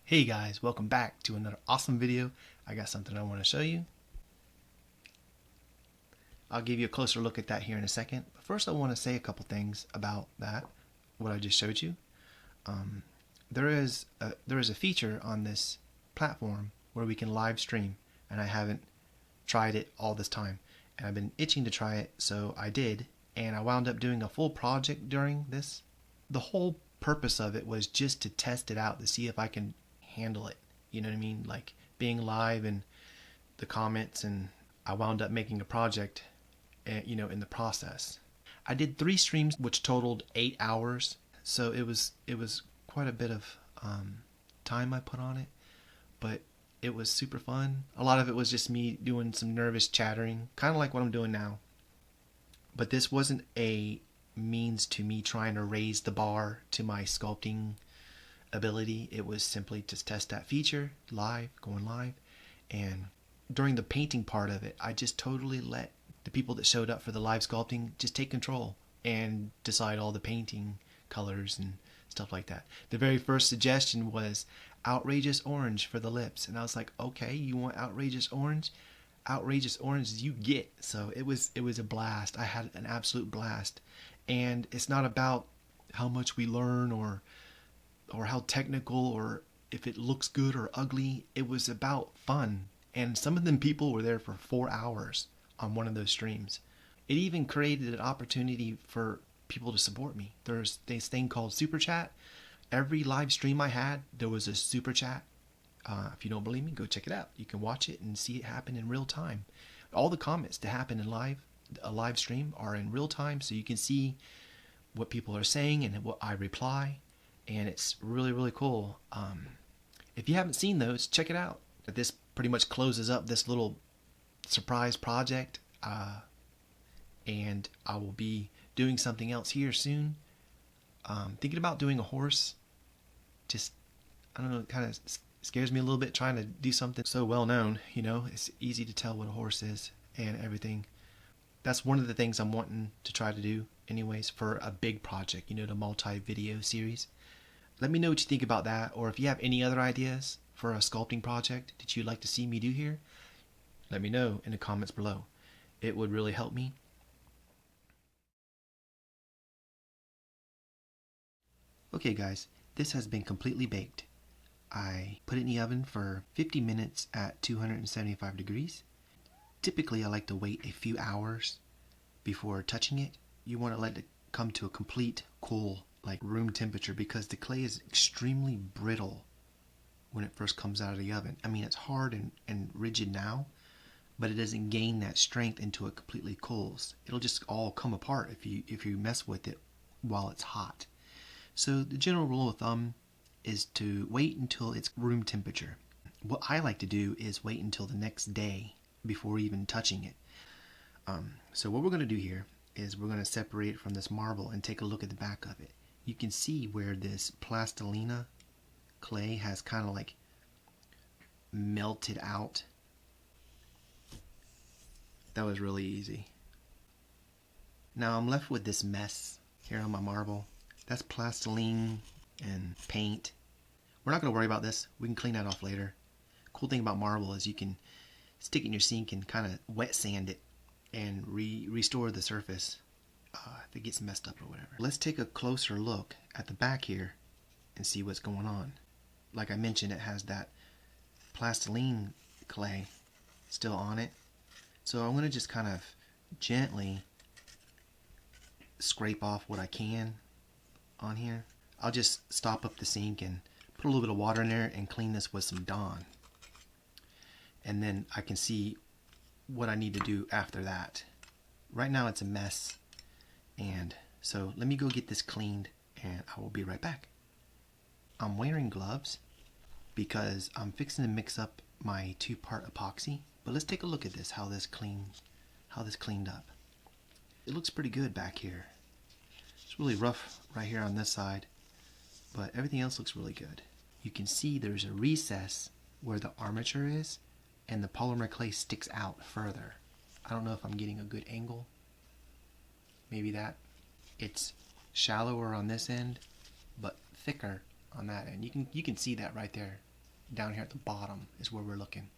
Hey guys, welcome back to another awesome video. I got something I want to show you. I'll give you a closer look at that here in a second. But first I want to say a couple things about that, what I just showed you. There is a feature on this platform where we can live stream, and I haven't tried it all this time. And I've been itching to try it, so I did. And I wound up doing a full project during this. The whole purpose of it was just to test it out to see if I can handle it. You know what I mean? Like being live and the comments, and I wound up making a project, in the process. I did 3 streams which totaled 8 hours, so it was quite a bit of time I put on it, but it was super fun. A lot of it was just me doing some nervous chattering, kind of like what I'm doing now. But this wasn't a means to me trying to raise the bar to my sculpting ability. It was simply to test that feature going live. And during the painting part of it, I just totally let the people that showed up for the live sculpting just take control and decide all the painting colors and stuff like that. The very first suggestion was outrageous orange for the lips, and I was like, okay, you want outrageous orange? Outrageous orange you get. So it was a blast. I had an absolute blast. And it's not about how much we learn or how technical or if it looks good or ugly. It was about fun. And some of them people were there for 4 hours on one of those streams. It even created an opportunity for people to support me. There's this thing called Super Chat. Every live stream I had, there was a Super Chat. If you don't believe me, go check it out. You can watch it and see it happen in real time. All the comments that happen in a live stream are in real time, so you can see what people are saying and what I reply, and it's really, really cool. If you haven't seen those, check it out. This pretty much closes up this little surprise project, and I will be doing something else here soon. Thinking about doing a horse. Just, I don't know, it kind of scares me a little bit trying to do something so well known. It's easy to tell what a horse is and everything. That's one of the things I'm wanting to try to do anyways for a big project, the multi-video series. Let me know what you think about that, or if you have any other ideas for a sculpting project that you'd like to see me do here, let me know in the comments below. It would really help me. Okay guys, this has been completely baked. I put it in the oven for 50 minutes at 275 degrees. Typically I like to wait a few hours before touching it. You want to let it come to a complete cool, like room temperature, because the clay is extremely brittle when it first comes out of the oven. I mean, it's hard and rigid now, but it doesn't gain that strength until it completely cools. It'll just all come apart if you mess with it while it's hot. So the general rule of thumb is to wait until it's room temperature. What I like to do is wait until the next day before even touching it. So what we're going to do here is we're going to separate it from this marble and take a look at the back of it. You can see where this plastilina clay has kind of like melted out. That was really easy. Now I'm left with this mess here on my marble. That's plastiline and paint. We're not going to worry about this. We can clean that off later. Cool thing about marble is you can stick it in your sink and kind of wet sand it and restore the surface if it gets messed up or whatever. Let's take a closer look at the back here and see what's going on. Like I mentioned, it has that plastiline clay still on it. So I'm going to just kind of gently scrape off what I can on here. I'll just stop up the sink and put a little bit of water in there and clean this with some Dawn. And then I can see what I need to do after that. Right now it's a mess, and so let me go get this cleaned and I will be right back. I'm wearing gloves because I'm fixing to mix up my 2-part epoxy, but let's take a look at this, how this cleaned up. It looks pretty good back here. It's really rough right here on this side, but everything else looks really good. You can see there's a recess where the armature is, and the polymer clay sticks out further. I don't know if I'm getting a good angle. Maybe that. It's shallower on this end, but thicker on that end. You can see that right there. down here at the bottom is where we're looking.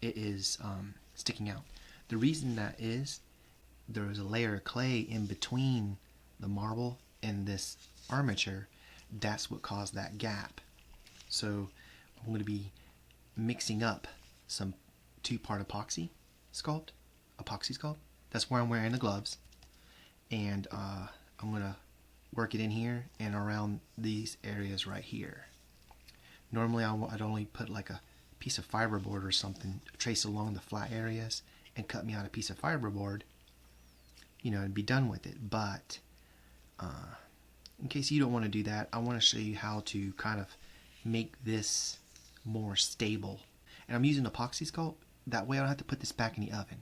It is sticking out. The reason that is, there is a layer of clay in between the marble and this armature. That's what caused that gap. So I'm going to be mixing up some 2-part epoxy sculpt. That's where I'm wearing the gloves. And I'm going to work it in here and around these areas right here. Normally I'd only put like a piece of fiberboard or something, trace along the flat areas and cut me out a piece of fiberboard, you know, and be done with it. But in case you don't want to do that, I want to show you how to kind of make this more stable. And I'm using epoxy sculpt. That way I don't have to put this back in the oven.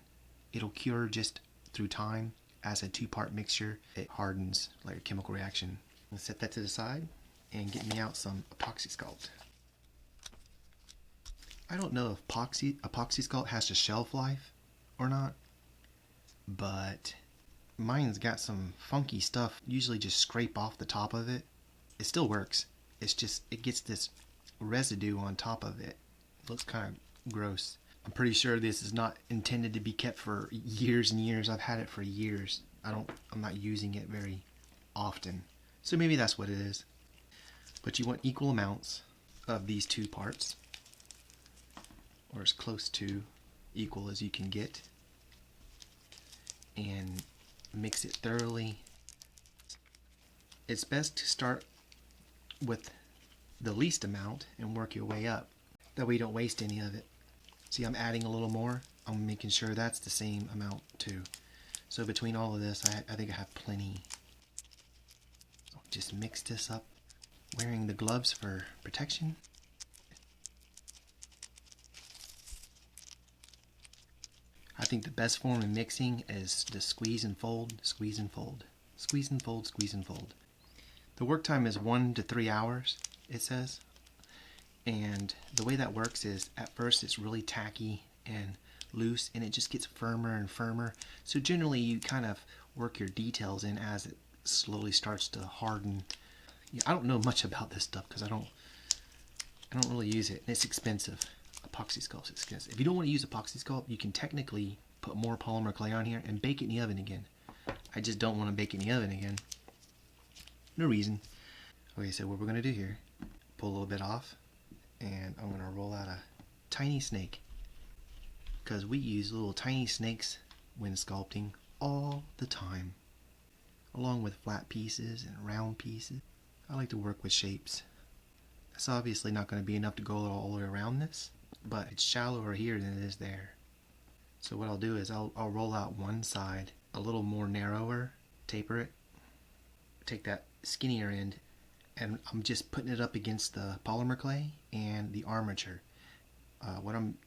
It'll cure just through time. As a 2-part mixture, it hardens like a chemical reaction. I'm going to set that to the side and get me out some epoxy sculpt. I don't know if epoxy sculpt has a shelf life or not, but mine's got some funky stuff. Usually just scrape off the top of it. It still works. It's just, it gets this residue on top of it. It looks kind of gross. I'm pretty sure this is not intended to be kept for years and years. I've had it for years. I'm not using it very often. So maybe that's what it is. But you want equal amounts of these 2 parts, or as close to equal as you can get, and mix it thoroughly. It's best to start with the least amount and work your way up. That way you don't waste any of it. See, I'm adding a little more. I'm making sure that's the same amount too. So between all of this, I think I have plenty. So just mix this up. Wearing the gloves for protection. I think the best form of mixing is to squeeze and fold, squeeze and fold, squeeze and fold, squeeze and fold. The work time is 1 to 3 hours, it says. And the way that works is, at first it's really tacky and loose, and it just gets firmer and firmer. So generally you kind of work your details in as it slowly starts to harden. Yeah, I don't know much about this stuff because I don't really use it, and it's expensive. Epoxy sculpt is expensive. If you don't want to use epoxy sculpt, you can technically put more polymer clay on here and bake it in the oven again. I just don't want to bake it in the oven again. No reason. Okay, so what we're going to do here, pull a little bit off, and I'm going to roll out a tiny snake, because we use little tiny snakes when sculpting all the time, along with flat pieces and round pieces. I like to work with shapes. That's obviously not going to be enough to go all the way around this, but it's shallower here than it is there. So what I'll do is I'll roll out one side a little more narrower, taper it, take that skinnier end, and I'm just putting it up against the polymer clay and the armature. What I'm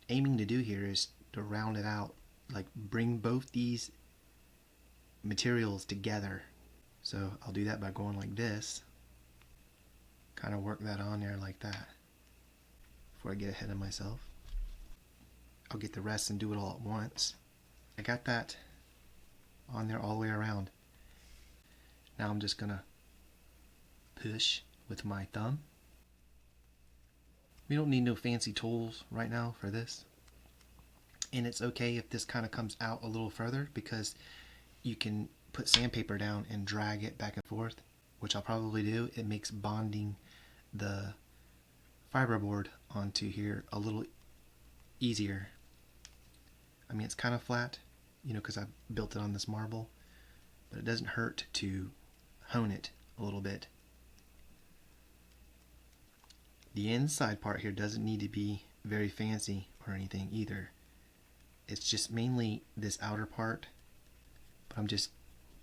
aiming to do here is to round it out, like bring both these materials together. So I'll do that by going like this, kind of work that on there like that. Before I get ahead of myself, I'll get the rest and do it all at once. I got that on there all the way around. Now I'm just gonna push with my thumb. We don't need no fancy tools right now for this, and it's okay if this kind of comes out a little further, because you can put sandpaper down and drag it back and forth, which I'll probably do. It makes bonding the fiberboard onto here a little easier. I mean, it's kind of flat, you know, because I built it on this marble, but it doesn't hurt to hone it a little bit. The inside part here doesn't need to be very fancy or anything either. It's just mainly this outer part, but I'm just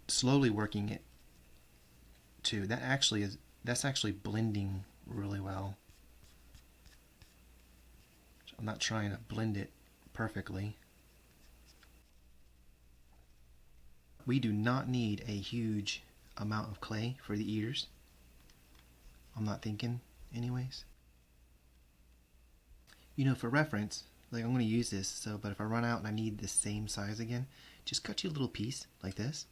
slowly working it too. That's actually blending really well. I'm not trying to blend it perfectly. We do not need a huge amount of clay for the ears. I'm not thinking anyways. You know, for reference, like I'm going to use this, but if I run out and I need the same size again, just cut you a little piece like this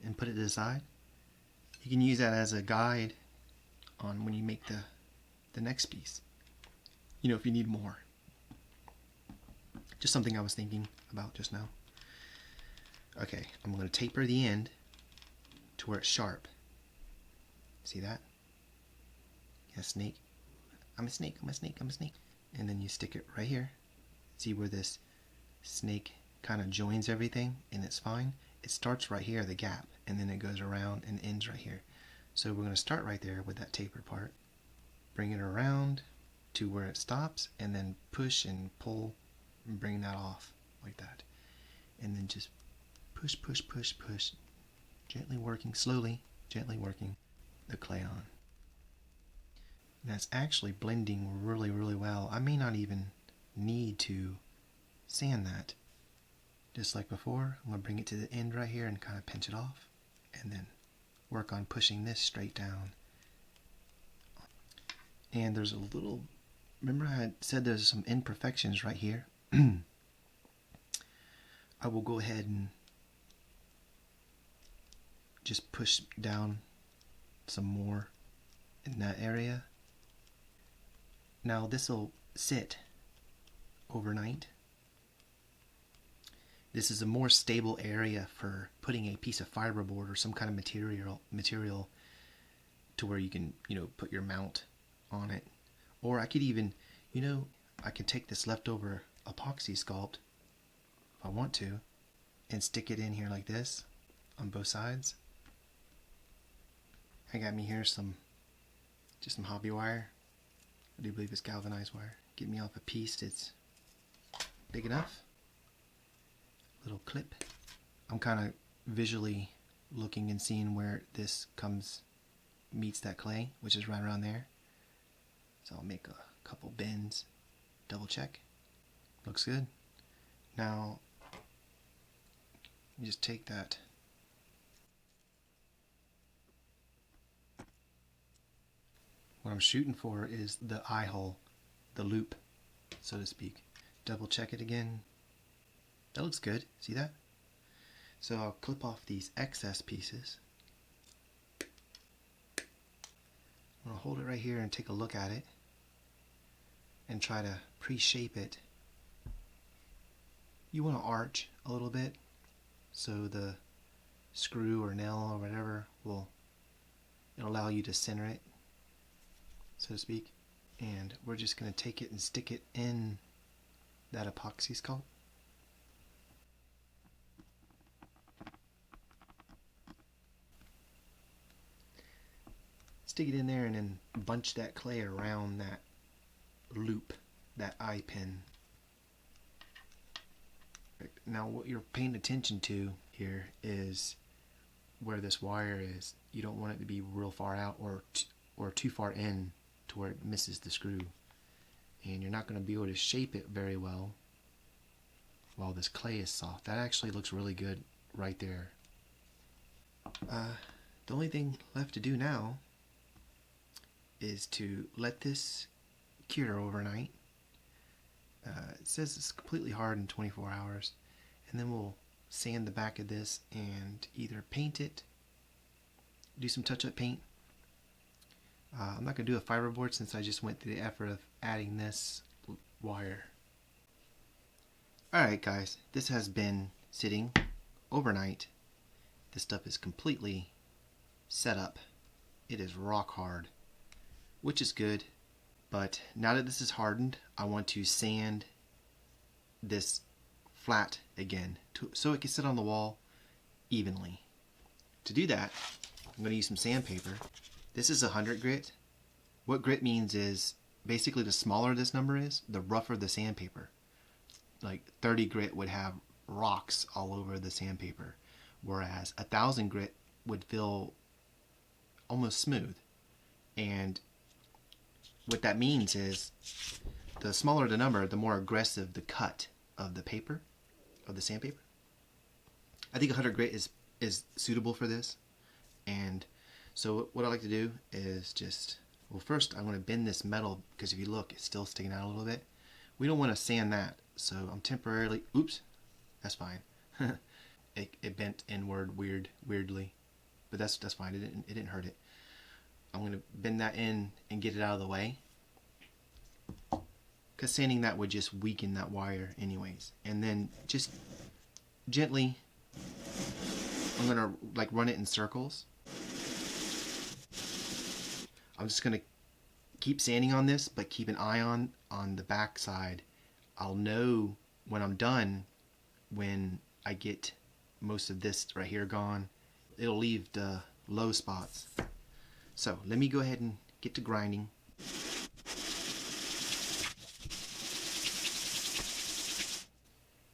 and put it to the side. You can use that as a guide on when you make the next piece. you know, if you need more. Just something I was thinking about just now. Okay, I'm going to taper the end to where it's sharp. See that? Yeah, snake. I'm a snake, I'm a snake, I'm a snake. And then you stick it right here. See where this snake kind of joins everything and it's fine? It starts right here, the gap, and then it goes around and ends right here. So we're going to start right there with that taper part. Bring it around to where it stops, and then push and pull and bring that off like that. And then just push, push, push, push. Gently working, slowly, gently working the clay on. And that's actually blending really, really well. I may not even need to sand that. Just like before, I'm going to bring it to the end right here and kind of pinch it off. And then work on pushing this straight down. And there's a little, remember I had said there's some imperfections right here? I will go ahead and just push down some more in that area. Now this will sit overnight. This is a more stable area for putting a piece of fiberboard or some kind of material to where you can, you know, put your mount on it. Or I could even, you know, I can take this leftover epoxy sculpt if I want to and stick it in here like this on both sides. I got me here just some hobby wire. I do believe it's galvanized wire. Get me off a piece that's big enough. Little clip. I'm kind of visually looking and seeing where this meets that clay, which is right around there. So I'll make a couple bends, double check. Looks good. Now you just take that what I'm shooting for is the eye hole, the loop, so to speak. Double check it again. That looks good. See that? So I'll clip off these excess pieces. I'm going to hold it right here and take a look at it and try to pre-shape it. You want to arch a little bit so the screw or nail or whatever it'll allow you to center it, so to speak. And we're just going to take it and stick it in that epoxy sculpt. Stick it in there and then bunch that clay around that loop, that eye pin. Now what you're paying attention to here is where this wire is. You don't want it to be real far out or too far in to where it misses the screw. And you're not going to be able to shape it very well while this clay is soft. That actually looks really good right there. The only thing left to do now is to let this cure overnight. It says it's completely hard in 24 hours, and then we'll sand the back of this and either paint it, do some touch-up paint. I'm not going to do a fiberboard since I just went through the effort of adding this wire. Alright guys, this has been sitting overnight. This stuff is completely set up. It is rock hard, which is good. But now that this is hardened, I want to sand this flat again so it can sit on the wall evenly. To do that, I'm going to use some sandpaper. This is 100 grit. What grit means is basically the smaller this number is, the rougher the sandpaper. Like 30 grit would have rocks all over the sandpaper, whereas 1000 grit would feel almost smooth. And what that means is the smaller the number, the more aggressive the cut of the paper, of the sandpaper. I think 100 grit is suitable for this. And so what I like to do is just, well, first I'm going to bend this metal, because if you look, it's still sticking out a little bit. We don't want to sand that, so I'm temporarily, oops, that's fine. it bent inward weirdly, but that's fine. It didn't hurt it. I'm going to bend that in and get it out of the way. because sanding that would just weaken that wire anyways. And then just gently, I'm gonna like run it in circles. I'm just gonna keep sanding on this, but keep an eye on the back side. I'll know when I'm done when I get most of this right here gone. It'll leave the low spots. So let me go ahead and get to grinding.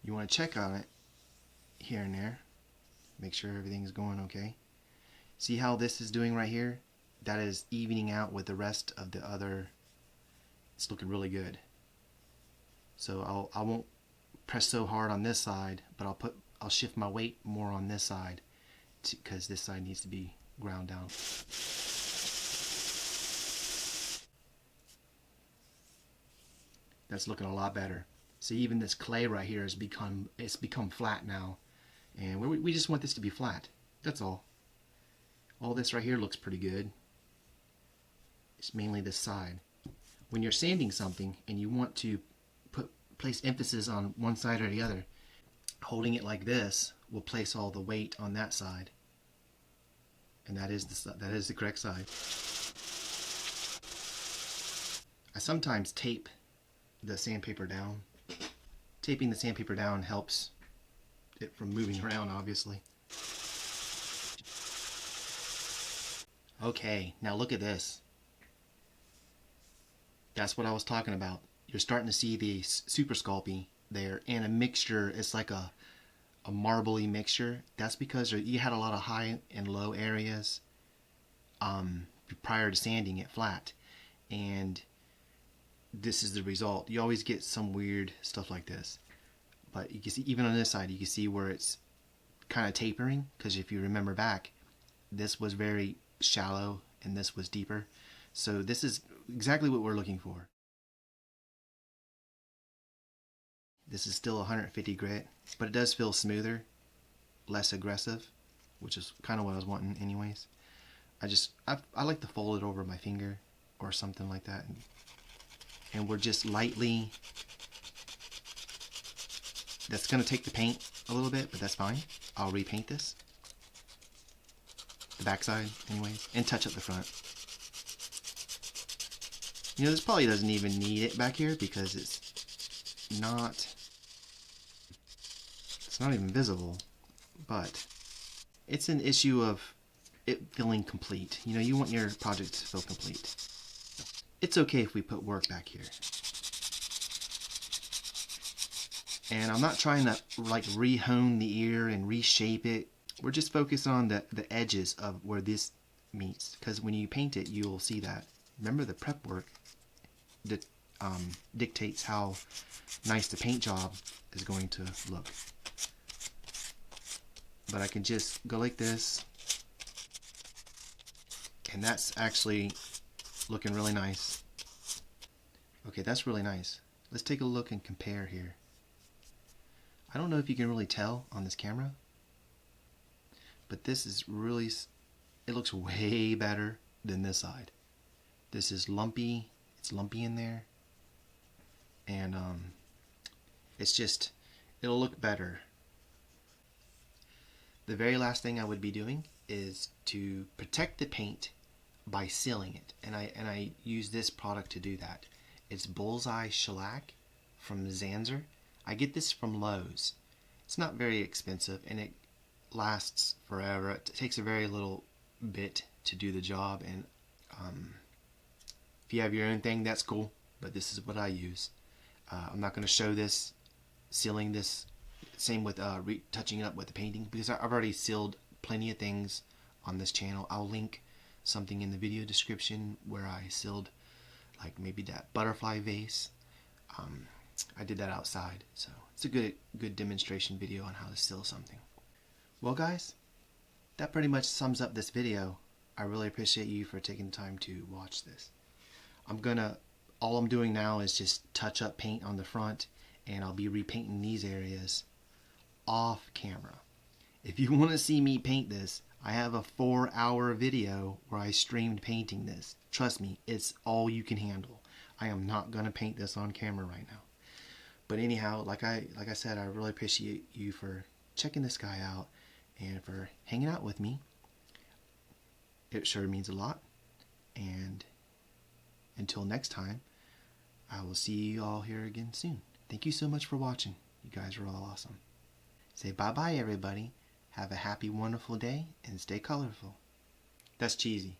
You want to check on it here and there. Make sure everything's going okay. See how this is doing right here? That is evening out with the rest of the other. It's looking really good. So I won't press so hard on this side, but I'll shift my weight more on this side because this side needs to be ground down. That's looking a lot better. See, even this clay right here has become flat now, and we just want this to be flat. That's all. All this right here looks pretty good. It's mainly this side. When you're sanding something and you want to place emphasis on one side or the other, holding it like this will place all the weight on that side, and that is the correct side. I sometimes tape the sandpaper down. Taping the sandpaper down helps it from moving around, obviously. Okay, now look at this. That's what I was talking about. You're starting to see the super sculpting there, and a mixture. It's like a marbly mixture. That's because you had a lot of high and low areas prior to sanding it flat, and this is the result. You always get some weird stuff like this, but you can see even on this side, you can see where it's kind of tapering, because if you remember back, this was very shallow and this was deeper. So this is exactly what we're looking for. This is still 150 grit, but it does feel smoother, less aggressive, which is kind of what I was wanting anyways. I like to fold it over my finger or something like that, and we're just lightly. That's going to take the paint a little bit, but that's fine. I'll repaint this, the backside anyways, and touch up the front. You know, this probably doesn't even need it back here because it's not even visible, but it's an issue of it feeling complete. You know, you want your project to feel complete. It's okay if we put work back here. And I'm not trying to like re-hone the ear and reshape it. We're just focused on the edges of where this meets, because when you paint it, you'll see that. Remember, the prep work that dictates how nice the paint job is going to look. But I can just go like this, and that's actually looking really nice. Okay, that's really nice. Let's take a look and compare here. I don't know if you can really tell on this camera, but this is really, it looks way better than this side. This is lumpy, it's lumpy in there, and it's just, it'll look better. The very last thing I would be doing is to protect the paint by sealing it, and I use this product to do that. It's Bullseye Shellac from Zanzer. I get this from Lowe's. It's not very expensive, and it lasts forever. It takes a very little bit to do the job, and if you have your own thing, that's cool, but this is what I use. I'm not going to show this sealing this. Same with touching it up with the painting, because I've already sealed plenty of things on this channel. I'll link something in the video description where I sealed like maybe that butterfly vase. I did that outside, so it's a good demonstration video on how to seal something. Well guys, that pretty much sums up this video. I really appreciate you for taking the time to watch this. All I'm doing now is just touch up paint on the front, and I'll be repainting these areas off camera. If you want to see me paint this, I have a 4-hour video where I streamed painting this. Trust me, it's all you can handle. I am not going to paint this on camera right now. But anyhow, like I said, I really appreciate you for checking this guy out and for hanging out with me. It sure means a lot. And until next time, I will see you all here again soon. Thank you so much for watching. You guys are all awesome. Say bye-bye, everybody. Have a happy, wonderful day, and stay colorful. That's cheesy.